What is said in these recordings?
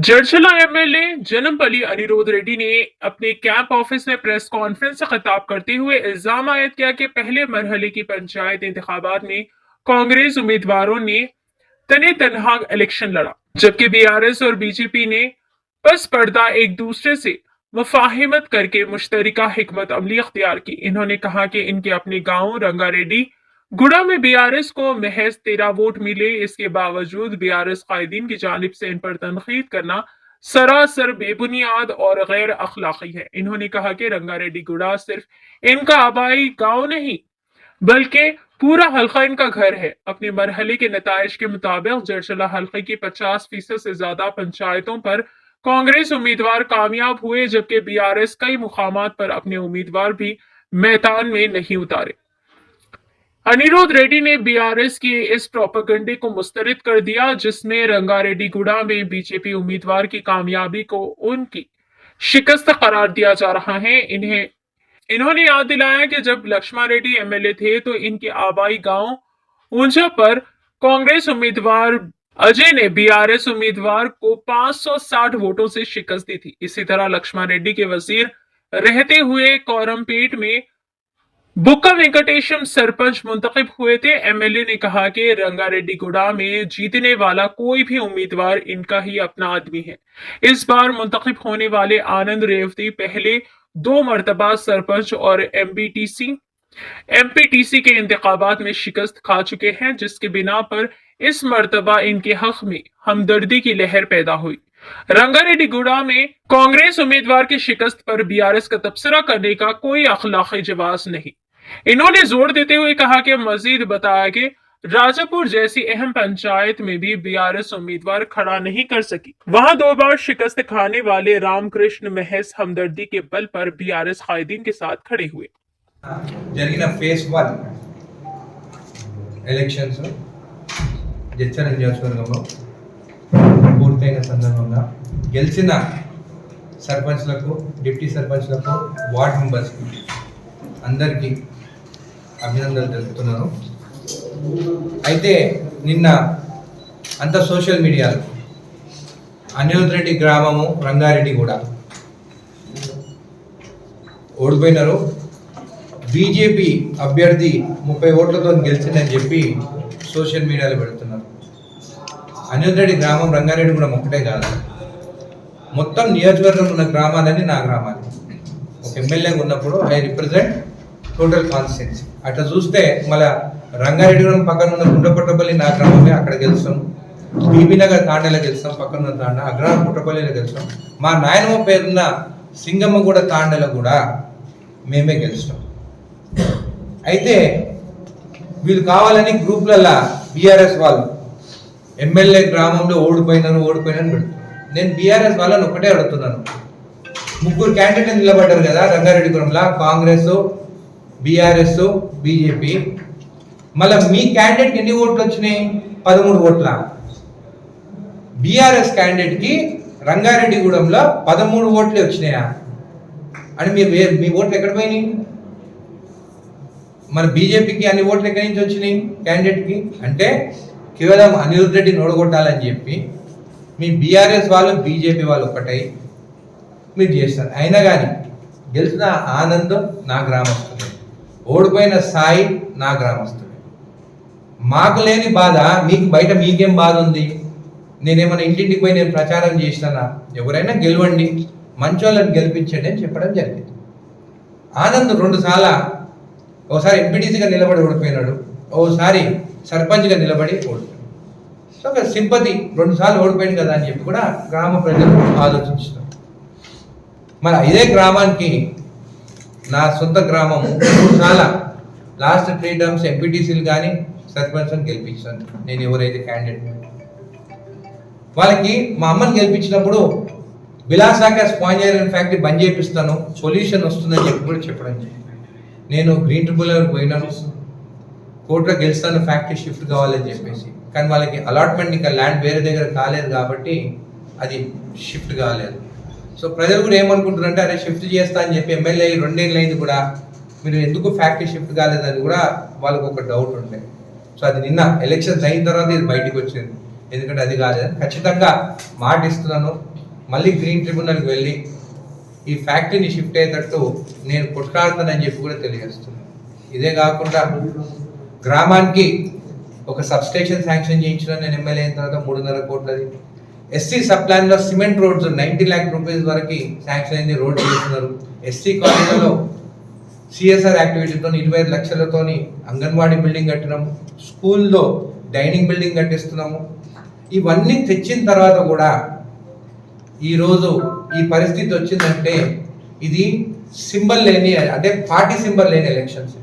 जड़चला MLA जनमपली Anirudh Reddy ने अपने camp office में प्रेस कॉन्फ्रेंस से खिताब करते हुए इल्जाम आयद किया कि पहले मरहले की पंचायत इंतखाबात में कांग्रेस उम्मीदवारों ने तने तनहा इलेक्शन लड़ा, जबकि बीआरएस और बीजेपी ने पस पर्दा एक दूसरे से मुफाहिमत करके मुश्तरका हिकमत अमली अख्तियार की। इन्होंने कहा कि इनके अपने गांव रंगारेड्डी गुड़ा में बीआरएस को महज 13 वोट मिले, इसके बावजूद बीआरएस कायदीन की जानिब से इन पर तनकीद करना सरासर बेबुनियाद और गैर अखलाकी है। इन्होंने कहा कि रंगारेड्डी गुड़ा सिर्फ इनका आबाई गांव नहीं बल्कि पूरा हल्का इनका घर है। अपने मरहले के नताइज के मुताबिक जड़चला हल्के की 50% से ज्यादा पंचायतों पर कांग्रेस उम्मीदवार कामयाब हुए, जबकि बीआरएस कई मुकामात पर अपने उम्मीदवार भी मैदान में नहीं उतारे। अनिरुद्ध रेड्डी ने बीआरएस के इस प्रोपेगेंडे को मुस्तरद कर दिया, जिसमें रंगारेड्डी गुड़ा में बीजेपी उम्मीदवार की कामयाबी को उनकी शिकस्त करार दिया जा रहा है। इन्होंने याद दिलाया कि जब लक्ष्मण रेड्डी एमएलए थे तो इनके आबाई गांव ऊंचा पर कांग्रेस उम्मीदवार अजय ने बीआरएस उम्मीदवार को 560 वोटों से शिकस्त दी थी। इसी तरह लक्ष्मण रेड्डी के वजीर रहते हुए कोरमपेट में बुक्का वेंकटेशम सरपंच मुंतखब हुए थे। एमएलए ने कहा कि रंगारेड्डी गुड़ा में जीतने वाला कोई भी उम्मीदवार इनका ही अपना आदमी है। इस बार मुंतखब होने वाले आनंद रेवती पहले 2 मरतबा सरपंच और एमपीटीसी के इंतखाबात में शिकस्त खा चुके हैं, जिसके बिना पर इस मरतबा इनके हक में हमदर्दी की लहर पैदा हुई। रंगारेड्डी गुड़ा में कांग्रेस उम्मीदवार की शिकस्त पर बीआरएस का तबसरा करने का कोई अखलाकी जवाज नहीं। इन्होंने जोर देते हुए कहा कि मजीद बताया कि राजापुर जैसी अहम पंचायत में भी बीआरएस उम्मीदवार खड़ा नहीं कर सकी। वहां 2 बार शिकस्त खाने वाले रामकृष्ण महज हमदर्दी के बल पर बीआरएस कायदीन के साथ खड़े हुए। జరిగిన ఫేజ్ 1 ఎలక్షన్స్ జడ్చల నియోజకవర్గంలో పూర్తయిన సందర్భంగా గెలిచిన సర్పంచ్లకు, డిప్యూటీ సర్పంచ్లకు, వార్డ్ మెంబర్స్కి అందరికీ అభినందనలు తెలుపుతున్నాను. అయితే నిన్న అంత సోషల్ మీడియాలో అనిరుద్ధ్ రెడ్డి గ్రామము రంగారెడ్డి కూడా ఓడిపోయినారు, బీజేపీ అభ్యర్థి 30 ఓట్లతో గెలిచిందని చెప్పి సోషల్ మీడియాలో పెడుతున్నారు. అనిరుద్ధ్ రెడ్డి గ్రామం రంగారెడ్డి కూడా ఒక్కటే కాదు, మొత్తం నియోజకవర్గంలో ఉన్న గ్రామాలన్నీ నా గ్రామాలు. ఒక ఎమ్మెల్యేగా ఉన్నప్పుడు ఐ రిప్రజెంట్ టోటల్ కాన్స్టిట్యున్సీ. అట్లా చూస్తే మళ్ళీ రంగారెడ్డిగూడెం పక్కన ఉన్న గుండపట్టపల్లి నా గ్రామమే, అక్కడ గెలుస్తాం. బీబీ నగర్ తాండలో గెలుస్తాం, పక్కన ఉన్న తాండ అగ్రహారం పుట్టపల్లిలో గెలుస్తాం. మా నాయనమ్మ పేరున్న సింగమ్మగూడ తాండలో కూడా మేమే గెలుస్తాం. అయితే వీళ్ళు కావాలని గ్రూప్లల్లో బీఆర్ఎస్ వాళ్ళు ఎమ్మెల్యే గ్రామంలో ఓడిపోయినాను పెడుతున్నారు. నేను బీఆర్ఎస్ వాళ్ళని ఒకటే అడుగుతున్నాను, 3 క్యాండిడేట్లు నిలబడ్డారు కదా రంగారెడ్డిగూడెంలో, కాంగ్రెస్, బీఆర్ఎస్, బీజేపీ. మళ్ళీ మీ క్యాండిడేట్కి ఎన్ని ఓట్లు వచ్చినాయి? 13 ఓట్ల. బీఆర్ఎస్ క్యాండిడేట్కి రంగారెడ్డిగూడెంలో 13 ఓట్లే వచ్చినాయా అని మీ ఓట్లు ఎక్కడ పోయినాయి? మన బీజేపీకి అన్ని ఓట్లు ఎక్కడి నుంచి వచ్చినాయి క్యాండిడేట్కి? అంటే కేవలం అనిరుద్ధ్ రెడ్డిని ఓడగొట్టాలని చెప్పి మీ బీఆర్ఎస్ వాళ్ళు, బీజేపీ వాళ్ళు ఒకటై మీరు చేస్తారు. అయినా కానీ గెలిచిన ఆనందం నా గ్రామస్తుడే, ఓడిపోయిన సాయి నా గ్రామస్తుడే. మాకు లేని బాధ మీకు బయట మీకేం బాధ ఉంది? నేనేమైనా ఇంటింటికి పోయి నేను ప్రచారం చేసినా? ఎవరైనా గెలవండి, మంచోళ్ళని గెలిపించండి అని చెప్పడం జరిగింది. ఆనంద్ 2 సార్లు, ఒకసారి ఎంపీటీసీగా నిలబడి ఓడిపోయినాడు, ఓసారి సర్పంచ్గా నిలబడి ఓడిపోయాడు. సో ఒక సింపతి, 2 సార్లు ఓడిపోయింది కదా అని చెప్పి కూడా గ్రామ ప్రజలు ఆలోచించుతారు. మరి ఇదే గ్రామానికి నా సొంత గ్రామము 3 సార్లు లాస్ట్ 3 టర్మ్స్ ఎంపీటీసీలు కానీ సర్పంచ్ని గెలిపించాను. నేను ఎవరైతే క్యాండిడేట్ వాళ్ళకి మా అమ్మని గెలిపించినప్పుడు విలాసాక స్పాంజైరన్ ఫ్యాక్టరీ బంద్ చేపిస్తాను, పొల్యూషన్ వస్తుందని చెప్పి కూడా చెప్పడం జరిగింది. నేను గ్రీన్ ట్రిబ్యునల్ పోయినాను, కోర్టులో గెలుస్తాను, ఫ్యాక్టరీ షిఫ్ట్ కావాలని చెప్పేసి. కానీ వాళ్ళకి అలాట్మెంట్ ఇంకా ల్యాండ్ వేరే దగ్గర కాలేదు కాబట్టి అది షిఫ్ట్ కాలేదు. సో ప్రజలు కూడా ఏమనుకుంటున్నారంటే అరే షిఫ్ట్ చేస్తా అని చెప్పి ఎమ్మెల్యే 2 ఏళ్ళు అయింది కూడా మీరు ఎందుకు ఫ్యాక్టరీ షిఫ్ట్ కాలేదని కూడా వాళ్ళకు ఒక డౌట్ ఉండే. సో అది నిన్న ఎలక్షన్స్ అయిన తర్వాత ఇది బయటకు వచ్చింది. ఎందుకంటే అది కాలేదు. ఖచ్చితంగా మాట ఇస్తున్నాను, మళ్ళీ గ్రీన్ ట్రిబ్యునల్కి వెళ్ళి ఈ ఫ్యాక్టరీని షిఫ్ట్ అయ్యేటట్టు నేను కొట్లాడుతానని చెప్పి కూడా తెలియజేస్తున్నాను. ఇదే కాకుండా గ్రామానికి ఒక సబ్స్టేషన్ శాంక్షన్ చేయించిన నేను ఎమ్మెల్యే అయిన తర్వాత 3.5 కోట్లది. ఎస్సీ సబ్ ప్లాన్లో సిమెంట్ రోడ్స్ 90 lakh రూపీస్ వరకు శాంక్షన్ అయింది, రోడ్లు చేస్తున్నారు. ఎస్సీ కాలనీలో సిఎస్ఆర్ యాక్టివిటీతో 25 లక్షలతోని అంగన్వాడీ బిల్డింగ్ కట్టినాము, స్కూల్లో డైనింగ్ బిల్డింగ్ కట్టిస్తున్నాము. ఇవన్నీ తెచ్చిన తర్వాత కూడా ఈరోజు ఈ పరిస్థితి వచ్చిందంటే ఇది సింబల్ లేని, అంటే పార్టీ సింబల్ లేని ఎలక్షన్స్.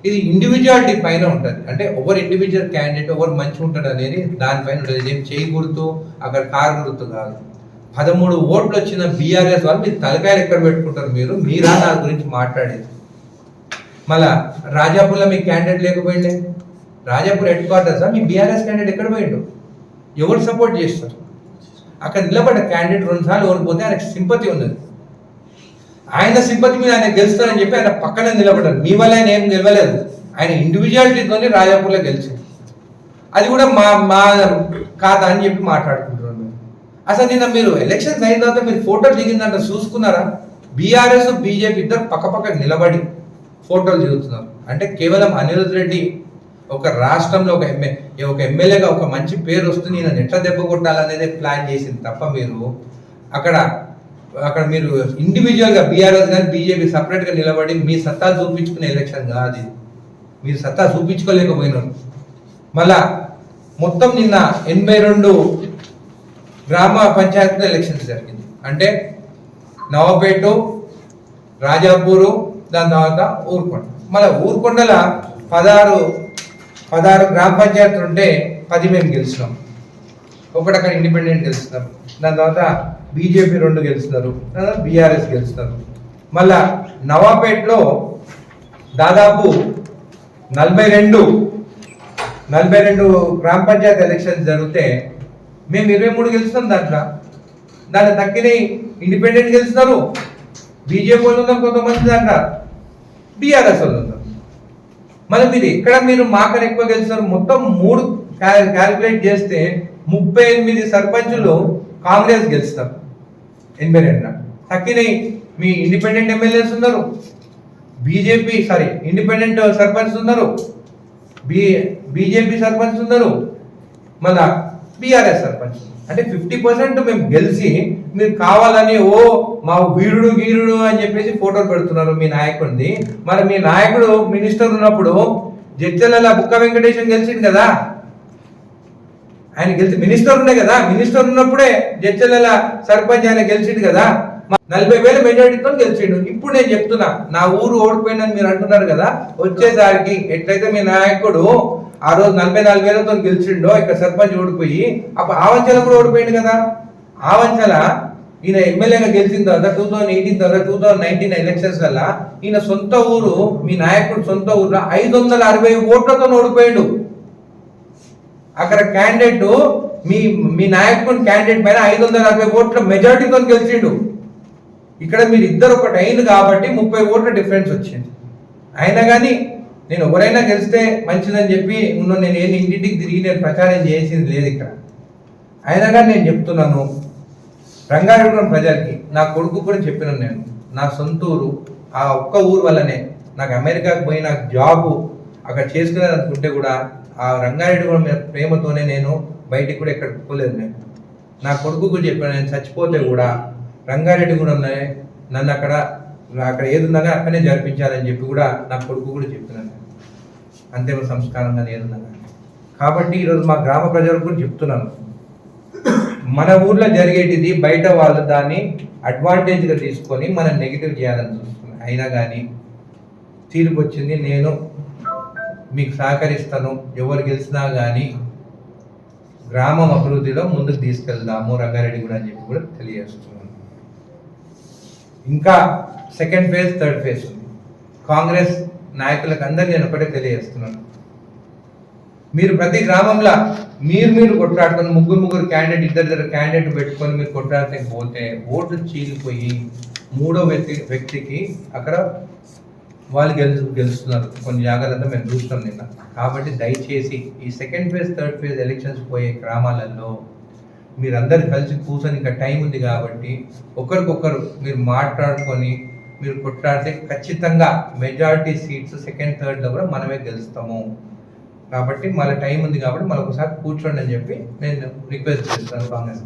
ఇది ఇండివిజువాలిటీ పైన ఉంటుంది, అంటే ఎవరు ఇండివిజువల్ క్యాండిడేట్ ఎవరు మంచి ఉంటాడు అనేది దానిపైన ఉంటుంది. ఏం చేయి గుర్తు అక్కడ కారు గుర్తు కాదు. 13 ఓట్లు వచ్చిన బీఆర్ఎస్ వాళ్ళు మీరు తలకాయలు ఎక్కడ పెట్టుకుంటారు? మీరా నా గురించి మాట్లాడేది? మళ్ళా రాజాపూర్లో మీ క్యాండిడేట్ లేకపోయిండే, రాజాపూర్ హెడ్ క్వార్టర్సా మీ బీఆర్ఎస్ క్యాండిడేట్ ఎక్కడ పోయిండు? ఎవరు సపోర్ట్ చేస్తారు? అక్కడ నిలబడ్డ క్యాండిడేట్ 2 సార్లు ఓడిపోతే ఆయనకు సింపతి ఉన్నది. ఆయన సింపతి మీద ఆయన గెలుస్తారని చెప్పి ఆయన పక్కనే నిలబడ్డారు. మీ వల్ల ఆయన ఏం గెలవలేదు, ఆయన ఇండివిజువాలిటీతోనే రాజాపూర్లో గెలిచింది. అది కూడా మా కాదా అని చెప్పి మాట్లాడుకుంటున్నారు. అసలు నిన్న మీరు ఎలక్షన్స్ అయిన తర్వాత మీరు ఫోటోలు దిగిందంటే చూసుకున్నారా? బీఆర్ఎస్ బీజేపీ ఇద్దరు పక్క నిలబడి ఫోటోలు దిగుతున్నారు. అంటే కేవలం అనిరుద్ రెడ్డి ఒక రాష్ట్రంలో ఒక ఎమ్మెల్యేగా ఒక మంచి పేరు వస్తుంది, నేను ఎట్లా దెబ్బ కొట్టాలనేది ప్లాన్ చేసింది తప్ప అక్కడ మీరు ఇండివిజువల్గా బీఆర్ఎస్ కానీ బీజేపీ సపరేట్గా నిలబడి మీ సత్తా చూపించుకునే ఎలక్షన్ కాదు ఇది. మీరు సత్తా చూపించుకోలేకపోయినారు. మళ్ళా మొత్తం నిన్న 82 గ్రామ పంచాయతీ ఎలక్షన్స్ జరిగింది. అంటే నవాపేట, రాజాపూరు, దాని తర్వాత ఊరుకొండ. మళ్ళీ ఊరుకొండల 16 గ్రామ పంచాయతీలు ఉంటే 10 మేము గెలిచినాం. ఒకటి అక్కడ ఇండిపెండెంట్ గెలుస్తున్నారు, దాని తర్వాత బీజేపీ 2 గెలుస్తున్నారు, బీఆర్ఎస్ గెలుస్తున్నారు. మళ్ళా నవాపేటలో దాదాపు 42 గ్రామ పంచాయతీ ఎలక్షన్స్ జరిగితే మేము 23 గెలుస్తున్నాం. దాంట్లో తక్కిన ఇండిపెండెంట్ గెలుస్తున్నారు, బీజేపీ వాళ్ళు ఉన్నారు, కొంతమంది దాంట్లో బీఆర్ఎస్ వాళ్ళు ఉన్నారు. మళ్ళీ మీరు మాకన్నా ఎక్కువ గెలుస్తున్నారు. మొత్తం 3 క్యాలిక్యులేట్ చేస్తే 38 సర్పంచులు కాంగ్రెస్ గెలుస్తారు 82. తక్కిన మీ ఇండిపెండెంట్ ఎమ్మెల్యేస్ ఉన్నారు, ఇండిపెండెంట్ సర్పంచ్ ఉన్నారు, బీజేపీ సర్పంచ్ ఉన్నారు, మళ్ళా బీఆర్ఎస్ సర్పంచ్. అంటే 50% మేము గెలిచి మీరు కావాలని మా గీరుడు అని చెప్పేసి ఫోటోలు పెడుతున్నారు మీ నాయకుడిని. మరి మీ నాయకుడు మినిస్టర్ ఉన్నప్పుడు జడ్చల బుక్క వెంకటేశ్వర గెలిచింది కదా, ఆయన గెలిచి మినిస్టర్ ఉండే కదా, మినిస్టర్ ఉన్నప్పుడే జడ్చల సర్పంచ్ ఆయన గెలిచిండు కదా, 40,000 మెజారిటీతో గెలిచిండు. ఇప్పుడు నేను చెప్తున్నా, నా ఊరు ఓడిపోయిందని మీరు అంటున్నారు కదా, వచ్చేసరికి ఎట్లయితే మీ నాయకుడు ఆ రోజు 44,000తో గెలిచిండో ఇక్కడ సర్పంచ్ ఓడిపోయి, అప్పుడు ఆవంచల కూడా ఓడిపోయింది కదా. ఆవంచల ఈయన ఎమ్మెల్యేగా గెలిచిన తర్వాత 2018 తర్వాత 2019 ఎలక్షన్స్ వల్ల ఈయన సొంత ఊరు, మీ నాయకుడు సొంత ఊర్లో 560 ఓట్లతో ఓడిపోయాడు. అక్కడ క్యాండిడేట్ మీ నాయకుడు క్యాండిడేట్ పైన 560 ఓట్ల మెజారిటీతో గెలిచిండు. ఇక్కడ మీరు ఇద్దరు ఒకటి అయింది కాబట్టి 30 ఓట్ల డిఫరెన్స్ వచ్చింది. అయినా కానీ నేను ఎవరైనా గెలిస్తే మంచిదని చెప్పి నేను ఇంటింటికి తిరిగి నేను ప్రచారం చేసింది లేదు ఇక్కడ. అయినా కానీ నేను చెప్తున్నాను, రంగారెడ్డి ప్రజలకి, నా కొడుకు కూడా చెప్పినాను, నేను నా సొంత ఊరు, ఆ ఒక్క ఊరు వల్లనే నాకు అమెరికాకు పోయి నాకు జాబు అక్కడ చేసుకునేది అనుకుంటే కూడా ఆ రంగారెడ్డి కూడా మీద ప్రేమతోనే నేను బయటికి కూడా ఎక్కడికి పోలేదు. నేను నా కొడుకు కూడా చెప్పాను, నేను చచ్చిపోతే కూడా రంగారెడ్డి కూడా ఉన్నాయి, నన్ను అక్కడ ఏది ఉన్నా అక్కడనే జరిపించాలని చెప్పి కూడా నా కొడుకు కూడా చెప్పినాను, అంతిమ సంస్కారంగా ఏదున్నా. కాబట్టి ఈరోజు మా గ్రామ ప్రజలకు కూడా చెప్తున్నాను, మన ఊర్లో జరిగేటిది బయట వాళ్ళు దాన్ని అడ్వాంటేజ్గా తీసుకొని మనం నెగిటివ్ చేయాలని చూస్తున్నాం. అయినా కానీ తీర్పు వచ్చింది, నేను మీకు సహకరిస్తాను, ఎవరు గెలిచినా కానీ గ్రామం అభివృద్ధిలో ముందుకు తీసుకెళ్దాము రంగారెడ్డి కూడా అని చెప్పి కూడా తెలియజేస్తున్నాను. ఇంకా సెకండ్ ఫేజ్, థర్డ్ ఫేజ్ ఉంది. కాంగ్రెస్ నాయకులకు అందరికీ నేను ఒకటే తెలియజేస్తున్నాను, మీరు ప్రతి గ్రామంలో మీరు కొట్లాడుకొని ముగ్గురు క్యాండిడేట్, ఇద్దరు క్యాండిడేట్ పెట్టుకొని మీరు కొట్లాడలేకపోతే ఓట్లు చీలిపోయి 3వ వ్యక్తికి అక్కడ వాళ్ళు గెలుస్తున్నారు. కొన్ని జాగ్రత్తలు మేము చూస్తాం నిన్న. కాబట్టి దయచేసి ఈ second phase, third phase elections పోయే గ్రామాలలో మీరందరూ కలిసి కూర్చొని ఇంకా టైం ఉంది కాబట్టి ఒకరికొకరు మీరు మాట్లాడుకొని మీరు కొట్లాడితే ఖచ్చితంగా మెజారిటీ సీట్స్ సెకండ్ థర్డ్లో కూడా మనమే గెలుస్తాము. కాబట్టి మళ్ళీ టైం ఉంది కాబట్టి మళ్ళీ ఒకసారి కూర్చోండి అని చెప్పి నేను రిక్వెస్ట్ చేస్తాను కాంగ్రెస్.